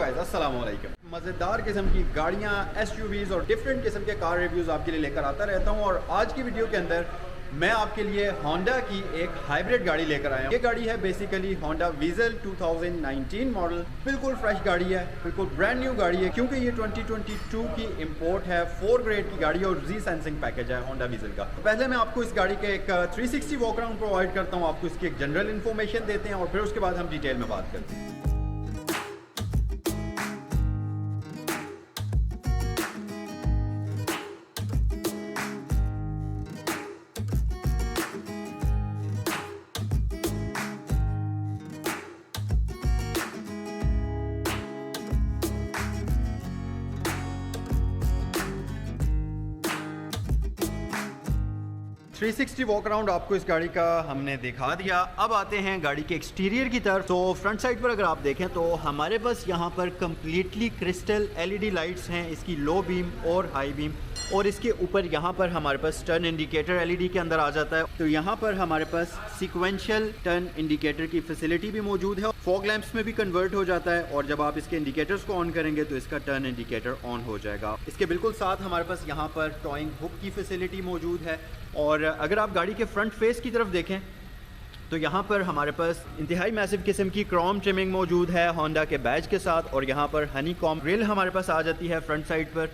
Guys, अस्सलाम वालेकुम। मज़ेदार किस्म की गाड़ियाँ, एसयूवीज़ और डिफरेंट किस्म के कार रिव्यूज़ आपके लिए लेकर आता रहता हूँ। और आज की वीडियो के अंदर मैं आपके लिए होंडा की एक हाइब्रिड गाड़ी लेकर आया हूँ। ये गाड़ी है बेसिकली होंडा वीज़ल 2019 मॉडल। बिल्कुल फ्रेश गाड़ी है, बिल्कुल ब्रांड न्यू गाड़ी है, क्योंकि ये 2022 की इंपोर्ट है। 4 ग्रेड की गाड़ी है और जी सेंसिंग पैकेज है होंडा वीज़ल का। तो पहले मैं आपको इस गाड़ी के एक 360 वॉक अराउंड प्रोवाइड करता हूँ, आपको इसकी एक जनरल इन्फॉर्मेशन देते हैं और फिर उसके बाद हम डिटेल में बात करते हैं। 360 वॉक अराउंड आपको इस गाड़ी का हमने दिखा दिया। अब आते हैं गाड़ी के एक्सटीरियर की तरफ। तो फ्रंट साइड पर अगर आप देखें तो हमारे पास यहाँ पर कम्प्लीटली क्रिस्टल एलईडी लाइट्स हैं, इसकी लो बीम और हाई बीम। और इसके ऊपर यहाँ पर हमारे पास टर्न इंडिकेटर एलईडी के अंदर आ जाता है। तो यहाँ पर हमारे पास सीक्वेंशियल टर्न इंडिकेटर की फैसिलिटी भी मौजूद है। फॉग लैंप्स में भी कन्वर्ट हो जाता है और जब आप इसके इंडिकेटर्स को ऑन करेंगे तो इसका टर्न इंडिकेटर ऑन हो जाएगा। इसके बिल्कुल साथ हमारे पास यहाँ पर टॉइंग हुक की फैसिलिटी मौजूद है। और अगर आप गाड़ी के फ्रंट फेस की तरफ देखें तो यहाँ पर हमारे पास इंतहाई मैसिव किस्म की क्रोम ट्रिमिंग मौजूद है होंडा के बैज के साथ। और यहाँ पर हनी कॉम ग्रिल हमारे पास आ जाती है फ्रंट साइड पर।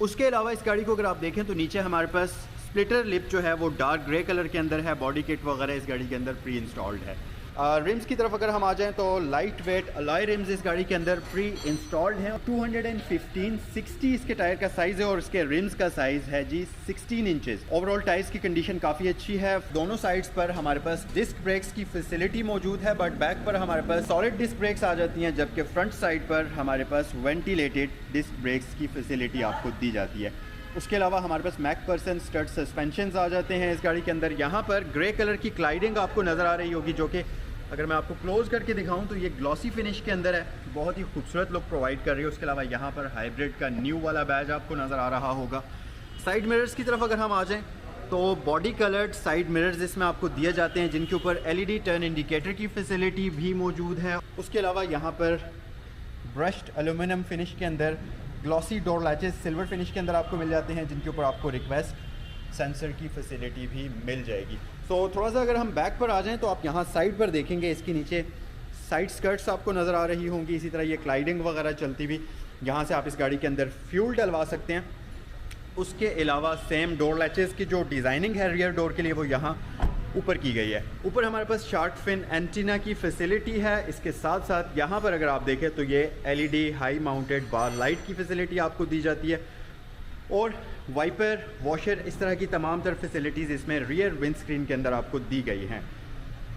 उसके अलावा इस गाड़ी को अगर आप देखें तो नीचे हमारे पास स्प्लिटर लिप जो है वो डार्क ग्रे कलर के अंदर है। बॉडी किट वगैरह इस गाड़ी के अंदर प्री इंस्टॉल्ड है। रिम्स की तरफ अगर हम आ जाएं तो लाइट वेट अलॉय रिम्स इस गाड़ी के अंदर प्री इंस्टॉल्ड हैं। 215/60 इसके टायर का साइज़ है और इसके रिम्स का साइज़ है जी 16 इंचेस। ओवरऑल टायर्स की कंडीशन काफ़ी अच्छी है। दोनों साइड्स पर हमारे पास डिस्क ब्रेक्स की फैसिलिटी मौजूद है, बट बैक पर हमारे पास सॉलिड डिस्क ब्रेक्स आ जाती हैं, जबकि फ्रंट साइड पर हमारे पास वेंटिलेटेड डिस्क ब्रेक्स की फैसिलिटी आपको दी जाती है। उसके अलावा हमारे पास मैकफर्सन स्टड सस्पेंशंस आ जाते हैं इस गाड़ी के अंदर। यहाँ पर ग्रे कलर की क्लाइडिंग आपको नज़र आ रही होगी, जो कि अगर मैं आपको क्लोज करके दिखाऊं तो ये ग्लॉसी फिनिश के अंदर है, बहुत ही खूबसूरत लुक प्रोवाइड कर रही है। उसके अलावा यहाँ पर हाइब्रिड का न्यू वाला बैज आपको नज़र आ रहा होगा। साइड मिरर्स की तरफ अगर हम आ जाएं तो बॉडी कलर्ड साइड मिरर्स इसमें आपको दिए जाते हैं, जिनके ऊपर एलईडी टर्न इंडिकेटर की फैसिलिटी भी मौजूद है। उसके अलावा यहाँ पर ब्रश्ड एल्यूमिनियम फिनिश के अंदर glossy door latches silver finish के अंदर आपको मिल जाते हैं, जिनके ऊपर आपको रिक्वेस्ट सेंसर की फैसिलिटी भी मिल जाएगी। तो थोड़ा सा अगर हम बैक पर आ जाएं तो आप यहाँ साइड पर देखेंगे इसके नीचे साइड स्कर्ट्स आपको नज़र आ रही होंगी। इसी तरह ये क्लाइडिंग वगैरह चलती हुई यहाँ से आप इस गाड़ी के अंदर फ्यूल डलवा सकते हैं। उसके अलावा सेम डोर लैचेस की जो डिज़ाइनिंग है रियर डोर के लिए वो यहाँ ऊपर की गई है। ऊपर हमारे पास शार्क फिन एंटीना की फैसिलिटी है। इसके साथ साथ यहाँ पर अगर आप देखें तो ये एलईडी हाई माउंटेड बार लाइट की फैसिलिटी आपको दी जाती है और वाइपर वॉशर इस तरह की तमाम तर फैसिलिटीज़ इसमें रियर विंडस्क्रीन के अंदर आपको दी गई हैं।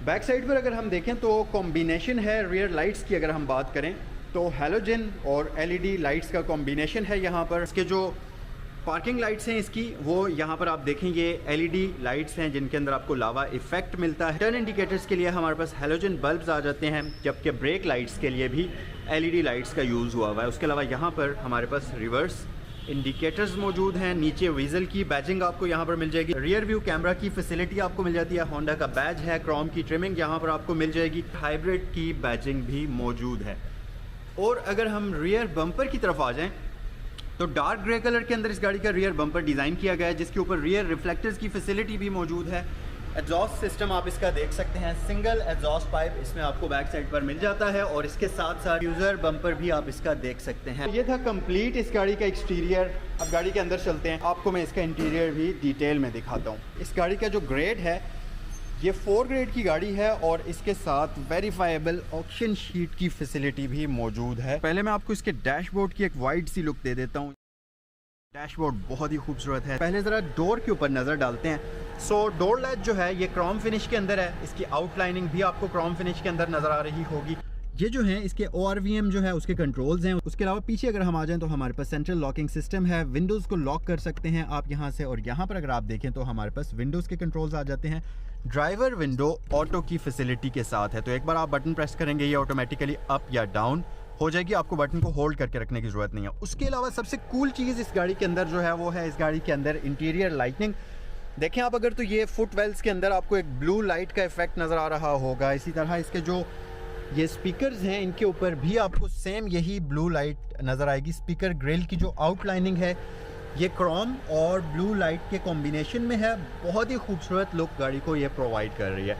बैक साइड पर अगर हम देखें तो कॉम्बिनेशन है रियर लाइट्स की। अगर हम बात करें तो हैलोजन और एलईडी लाइट्स का कॉम्बिनेशन है यहाँ पर। इसके जो पार्किंग लाइट्स हैं इसकी वो यहाँ पर आप देखें ये एलईडी लाइट्स हैं, जिनके अंदर आपको लावा इफेक्ट मिलता है। टर्न इंडिकेटर्स के लिए हमारे पास हैलोजन बल्ब्स आ जाते हैं, जबकि ब्रेक लाइट्स के लिए भी एलईडी लाइट्स का यूज़ हुआ हुआ है। उसके अलावा यहाँ पर हमारे पास रिवर्स इंडिकेटर्स मौजूद हैं। नीचे वीज़ल की बैजिंग आपको यहाँ पर मिल जाएगी। रियर व्यू कैमरा की फैसिलिटी आपको मिल जाती है। होंडा का बैज है, क्रोम की ट्रिमिंग यहाँ पर आपको मिल जाएगी। हाइब्रिड की बैजिंग भी मौजूद है। और अगर हम रियर बम्पर की तरफ आ जाएं तो डार्क ग्रे कलर के अंदर इस गाड़ी का रियर बम्पर डिज़ाइन किया गया है, जिसके ऊपर रियर रिफ्लेक्टर्स की फैसिलिटी भी मौजूद है। एग्जॉस्ट सिस्टम आप इसका देख सकते हैं, सिंगल एग्जॉस्ट पाइप इसमें आपको बैक साइड पर मिल जाता है और इसके साथ साथ यूज़र बम्पर भी आप इसका देख सकते हैं। ये था कंप्लीट इस गाड़ी का एक्सटीरियर। अब गाड़ी के अंदर चलते हैं, आपको मैं इसका इंटीरियर भी डिटेल में दिखाता हूँ। इस गाड़ी का जो ग्रेड है ये 4 ग्रेड की गाड़ी है और इसके साथ वेरीफाइबल ऑक्शन शीट की फैसिलिटी भी मौजूद है। पहले मैं आपको इसके डैशबोर्ड की एक वाइड सी लुक दे देता हूँ। डैशबोर्ड बहुत ही खूबसूरत है। पहले ज़रा डोर के ऊपर नज़र डालते हैं। डोर लैच जो है ये क्रोम फिनिश के अंदर है। इसकी आउटलाइनिंग भी आपको क्रोम फिनिश के अंदर नज़र आ रही होगी। ये जो है इसके ORVM जो है उसके कंट्रोल्स हैं। उसके अलावा पीछे अगर हम आ जाएं तो हमारे पास सेंट्रल लॉकिंग सिस्टम है। विंडोज़ को लॉक कर सकते हैं आप यहाँ से। और यहाँ पर अगर आप देखें तो हमारे पास विंडोज़ के कंट्रोल्स आ जाते हैं। ड्राइवर विंडो ऑटो की फैसिलिटी के साथ है, तो एक बार आप बटन प्रेस करेंगे ये ऑटोमेटिकली अप या डाउन हो जाएगी। आपको बटन को होल्ड करके रखने की ज़रूरत नहीं है। उसके अलावा सबसे कूल चीज़ इस गाड़ी के अंदर जो है वो है इस गाड़ी के अंदर इंटीरियर लाइटनिंग। देखें आप अगर तो ये फुट वेल्स के अंदर आपको एक ब्लू लाइट का इफेक्ट नज़र आ रहा होगा। इसी तरह इसके जो ये स्पीकर्स हैं, इनके ऊपर भी आपको सेम यही ब्लू लाइट नज़र आएगी। स्पीकर ग्रिल की जो आउटलाइनिंग है ये क्रोम और ब्लू लाइट के कॉम्बिनेशन में है। बहुत ही खूबसूरत लुक गाड़ी को ये प्रोवाइड कर रही है।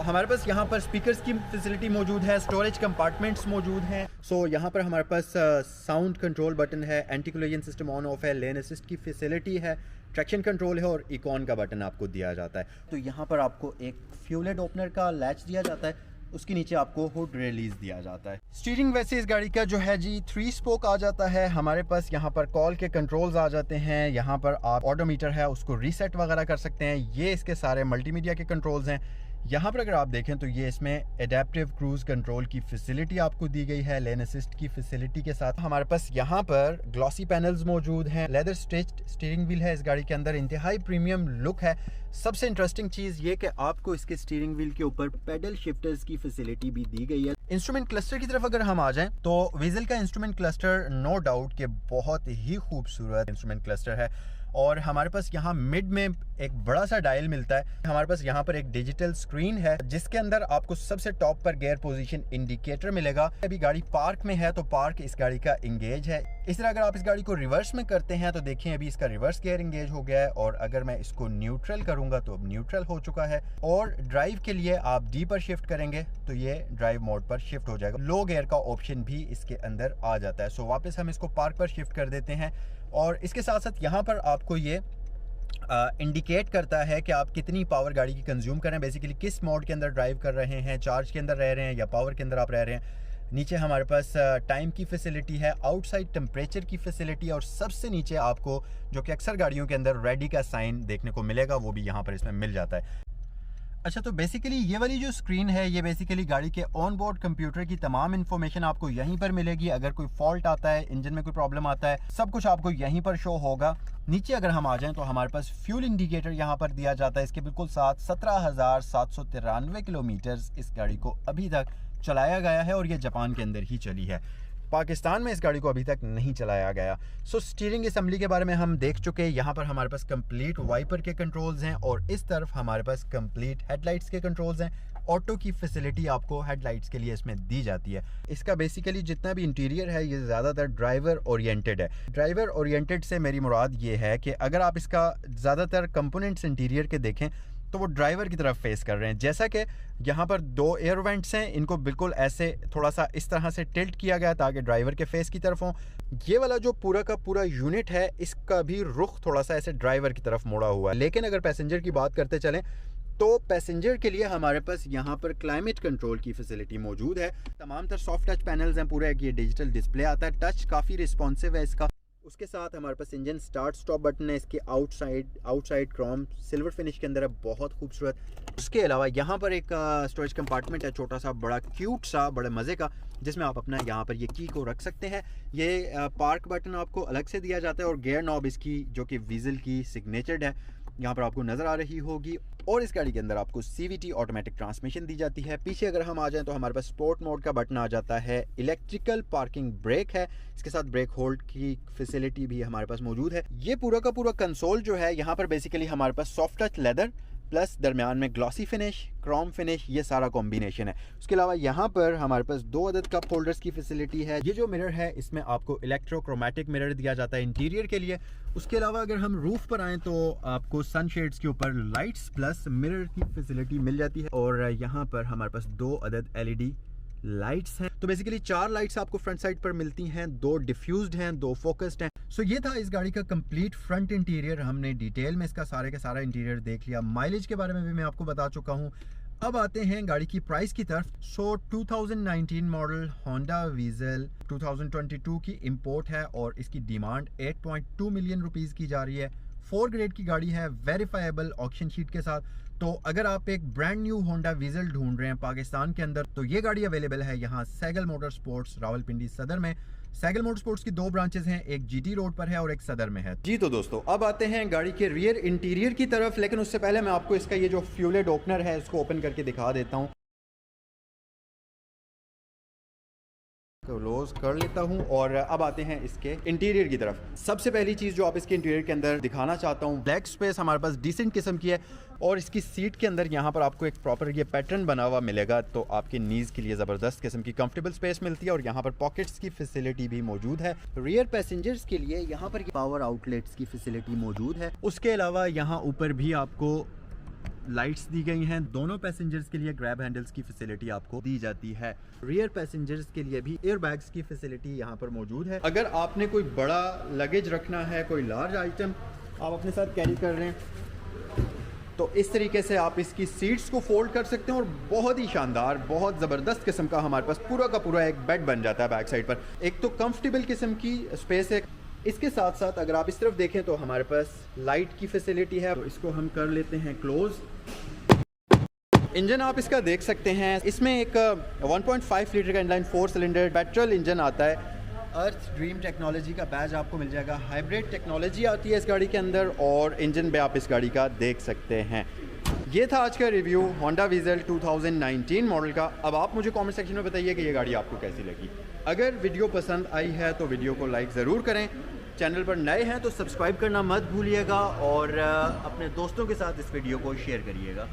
हमारे पास यहाँ पर स्पीकर्स की फैसिलिटी मौजूद है, स्टोरेज कंपार्टमेंट्स मौजूद हैं। यहाँ पर हमारे पास साउंड कंट्रोल बटन है, anti collision system on off है, लेन असिस्ट की फैसिलिटी है, ट्रैक्शन कंट्रोल है और इकॉन का बटन आपको दिया जाता है। तो यहाँ पर आपको एक फ्यूल हेड ओपनर का लैच दिया जाता है, उसके नीचे आपको हुड रिलीज दिया जाता है। स्टीयरिंग वैसे इस गाड़ी का जो है जी 3 स्पोक आ जाता है। हमारे पास यहाँ पर कॉल के कंट्रोल्स आ जाते हैं, यहाँ पर आप ऑडोमीटर है उसको रीसेट वगैरह कर सकते हैं। ये इसके सारे मल्टीमीडिया के कंट्रोल्स हैं। यहाँ पर अगर आप देखें तो ये इसमें एडेप्टिव क्रूज कंट्रोल की फैसिलिटी आपको दी गई है, लेन असिस्ट की फैसिलिटी के साथ। हमारे पास यहाँ पर ग्लॉसी पैनल्स मौजूद हैं, लेदर स्टिच्ड स्टीयरिंग व्हील है इस गाड़ी के अंदर, इंतहाई प्रीमियम लुक है। सबसे इंटरेस्टिंग चीज़ ये कि आपको इसके स्टीयरिंग व्हील के ऊपर पेडल शिफ्टर्स की फैसिलिटी भी दी गई है। इंस्ट्रूमेंट क्लस्टर की तरफ अगर हम आ जाएं तो वीजल का इंस्ट्रूमेंट क्लस्टर नो डाउट के बहुत ही खूबसूरत इंस्ट्रूमेंट क्लस्टर है। और हमारे पास यहाँ मिड में एक बड़ा सा डायल मिलता है। हमारे पास यहाँ पर एक डिजिटल स्क्रीन है जिसके अंदर आपको सबसे टॉप पर गियर पोजीशन इंडिकेटर मिलेगा। अभी गाड़ी पार्क में है तो पार्क इस गाड़ी का इंगेज है। इस तरह अगर आप इस गाड़ी को रिवर्स में करते हैं तो देखें अभी इसका रिवर्स गियर इंगेज हो गया है, और अगर मैं इसको न्यूट्रल करूंगा तो अब न्यूट्रल हो चुका है। और ड्राइव के लिए आप डी पर शिफ्ट करेंगे तो ये ड्राइव मोड पर शिफ्ट हो जाएगा। लो गियर का ऑप्शन भी इसके अंदर आ जाता है। वापस हम इसको पार्क पर शिफ्ट कर देते हैं, और इसके साथ साथ यहाँ पर आपको ये इंडिकेट करता है कि आप कितनी पावर गाड़ी की कंज्यूम कर रहे हैं, बेसिकली किस मोड के अंदर ड्राइव कर रहे हैं, चार्ज के अंदर रह रहे हैं या पावर के अंदर आप रह रहे हैं। नीचे हमारे पास टाइम की फैसिलिटी है, आउटसाइड टेम्परेचर की फैसिलिटी, और सबसे नीचे आपको जो कि अक्सर गाड़ियों के अंदर रेडी का साइन देखने को मिलेगा वो भी यहाँ पर इसमें मिल जाता है। अच्छा, तो बेसिकली ये वाली जो स्क्रीन है ये बेसिकली गाड़ी के ऑन बोर्ड कंप्यूटर की तमाम इन्फॉर्मेशन आपको यहीं पर मिलेगी। अगर कोई फॉल्ट आता है, इंजन में कोई प्रॉब्लम आता है, सब कुछ आपको यहीं पर शो होगा। नीचे अगर हम आ जाएं तो हमारे पास फ्यूल इंडिकेटर यहाँ पर दिया जाता है। इसके बिल्कुल साथ 17,793 किलोमीटर इस गाड़ी को अभी तक चलाया गया है, और ये जापान के अंदर ही चली है। पाकिस्तान में इस गाड़ी को अभी तक नहीं चलाया गया। स्टीयरिंग असेंबली के बारे में हम देख चुके हैं। यहाँ पर हमारे पास कंप्लीट वाइपर के कंट्रोल्स हैं, और इस तरफ हमारे पास कंप्लीट हेडलाइट्स के कंट्रोल्स हैं। ऑटो की फैसिलिटी आपको हेडलाइट्स के लिए इसमें दी जाती है। इसका बेसिकली जितना भी इंटीरियर है ये ज़्यादातर ड्राइवर ओरिएंटेड है। ड्राइवर ओरिएंटेड से मेरी मुराद ये है कि अगर आप इसका ज़्यादातर कंपोनेंट्स इंटीरियर के देखें तो वो ड्राइवर की तरफ फेस कर रहे हैं। जैसा कि यहाँ पर 2 एयर वेंट्स हैं, इनको बिल्कुल ऐसे थोड़ा सा इस तरह से टिल्ट किया गया ताकि ड्राइवर के फेस की तरफ हो। ये वाला जो पूरा का पूरा यूनिट है इसका भी रुख थोड़ा सा ऐसे ड्राइवर की तरफ मुड़ा हुआ है। लेकिन अगर पैसेंजर की बात करते चलें तो पैसेंजर के लिए हमारे पास यहाँ पर क्लाइमेट कंट्रोल की फैसिलिटी मौजूद है। तमाम तर सॉफ्ट टच पैनल्स हैं, पूरा एक ये डिजिटल डिस्प्ले आता है, टच काफ़ी रिस्पॉन्सिव है इसका। उसके साथ हमारे पास इंजन स्टार्ट स्टॉप बटन है, इसके आउटसाइड क्रोम सिल्वर फिनिश के अंदर है, बहुत खूबसूरत। उसके अलावा यहाँ पर एक स्टोरेज कंपार्टमेंट है, छोटा सा, बड़ा क्यूट सा, बड़े मज़े का, जिसमें आप अपना यहाँ पर ये की को रख सकते हैं। ये पार्क बटन आपको अलग से दिया जाता है, और गियर नॉब इसकी जो कि वीजल की सिग्नेचर्ड है यहाँ पर आपको नज़र आ रही होगी। और इस गाड़ी के अंदर आपको CVT ऑटोमेटिक ट्रांसमिशन दी जाती है। पीछे अगर हम आ जाएं तो हमारे पास स्पोर्ट मोड का बटन आ जाता है, इलेक्ट्रिकल पार्किंग ब्रेक है, इसके साथ ब्रेक होल्ड की फैसिलिटी भी हमारे पास मौजूद है। ये पूरा का पूरा कंसोल जो है यहाँ पर बेसिकली हमारे पास सॉफ्ट टच लेदर प्लस दरमियान में ग्लॉसी फिनिश, क्रोम फिनिश, ये सारा कॉम्बिनेशन है। उसके अलावा यहाँ पर हमारे पास 2 अदद कप होल्डर्स की फैसिलिटी है। ये जो मिरर है इसमें आपको इलेक्ट्रोक्रोमैटिक मिरर दिया जाता है इंटीरियर के लिए। उसके अलावा अगर हम रूफ पर आएँ तो आपको सनशेड्स के ऊपर लाइट्स प्लस मिरर की फैसिलिटी मिल जाती है, और यहाँ पर हमारे पास 2 अदद LED लाइट्स हैं। तो बेसिकली 4 लाइट्स आपको फ्रंट साइड पर मिलती हैं, 2 डिफ्यूज्ड हैं, 2 फोकस्ड हैं। ये था इस गाड़ी का कंप्लीट फ्रंट इंटीरियर। हमने डिटेल में इसका सारे का सारा इंटीरियर देख लिया। माइलेज के बारे में भी मैं आपको बता चुका हूँ। अब आते हैं गाड़ी की प्राइस की तरफ। 2019 मॉडल होंडा वीजल 2022 की इंपोर्ट है, और इसकी डिमांड 8.2 मिलियन रुपीज़ की जा रही है। 4 ग्रेड की गाड़ी है, वेरीफाइबल ऑक्शन शीट के साथ। तो अगर आप एक ब्रांड न्यू होंडा वीजल ढूंढ रहे हैं पाकिस्तान के अंदर, तो ये गाड़ी अवेलेबल है यहाँ सैगल मोटर स्पोर्ट्स रावलपिंडी सदर में। सैगल मोटर स्पोर्ट्स की 2 ब्रांचेस हैं, एक GT रोड पर है और एक सदर में है। जी तो दोस्तों, अब आते हैं गाड़ी के रियर इंटीरियर की तरफ, लेकिन उससे पहले मैं आपको इसका ये जो फ्यूल हेड ओपनर है इसको ओपन करके दिखा देता हूँ। क्लोज कर लेता हूँ और अब आते हैं इसके इंटीरियर की तरफ। सबसे पहली चीज़ जो आप इसके इंटीरियर के अंदर दिखाना चाहता हूँ, बैक स्पेस हमारे पास डिसेंट किस्म की है और इसकी सीट के अंदर यहाँ पर आपको एक प्रॉपर ये पैटर्न बना हुआ मिलेगा, तो आपके नीज़ के लिए ज़बरदस्त किस्म की कंफर्टेबल स्पेस मिलती है और यहाँ पर पॉकेट्स की फैसिलिटी भी मौजूद है। रियर पैसेंजर्स के लिए यहाँ पर पावर आउटलेट्स की फैसिलिटी मौजूद है। उसके अलावा यहाँ ऊपर भी आपको लाइट्स दी गई हैं। दोनों पैसेंजर्स के लिए ग्रैब हैंडल्स की फैसिलिटी आपको दी जाती है। रियर पैसेंजर्स के लिए भी एयर बैग्स की फैसिलिटी यहाँ पर मौजूद है। अगर आपने कोई बड़ा लगेज रखना है, कोई लार्ज आइटम आप अपने साथ कैरी कर रहे हैं, तो इस तरीके से आप इसकी सीट्स को फोल्ड कर सकते हैं और बहुत ही शानदार, बहुत ज़बरदस्त किस्म का हमारे पास पूरा का पूरा एक बेड बन जाता है बैक साइड पर। एक तो कंफर्टेबल किस्म की स्पेस है। इसके साथ साथ अगर आप इस तरफ देखें तो हमारे पास लाइट की फैसिलिटी है, तो इसको हम कर लेते हैं क्लोज। इंजन आप इसका देख सकते हैं, इसमें एक 1.5 लीटर का इनलाइन 4 सिलेंडर पेट्रोल इंजन आता है। अर्थ ड्रीम टेक्नोलॉजी का बैज आपको मिल जाएगा। हाइब्रिड टेक्नोलॉजी आती है इस गाड़ी के अंदर और इंजन भी आप इस गाड़ी का देख सकते हैं। ये था आज का रिव्यू होंडा वीज़ल 2019 मॉडल का। अब आप मुझे कमेंट सेक्शन में बताइए कि ये गाड़ी आपको कैसी लगी। अगर वीडियो पसंद आई है तो वीडियो को लाइक ज़रूर करें। चैनल पर नए हैं तो सब्सक्राइब करना मत भूलिएगा और अपने दोस्तों के साथ इस वीडियो को शेयर करिएगा।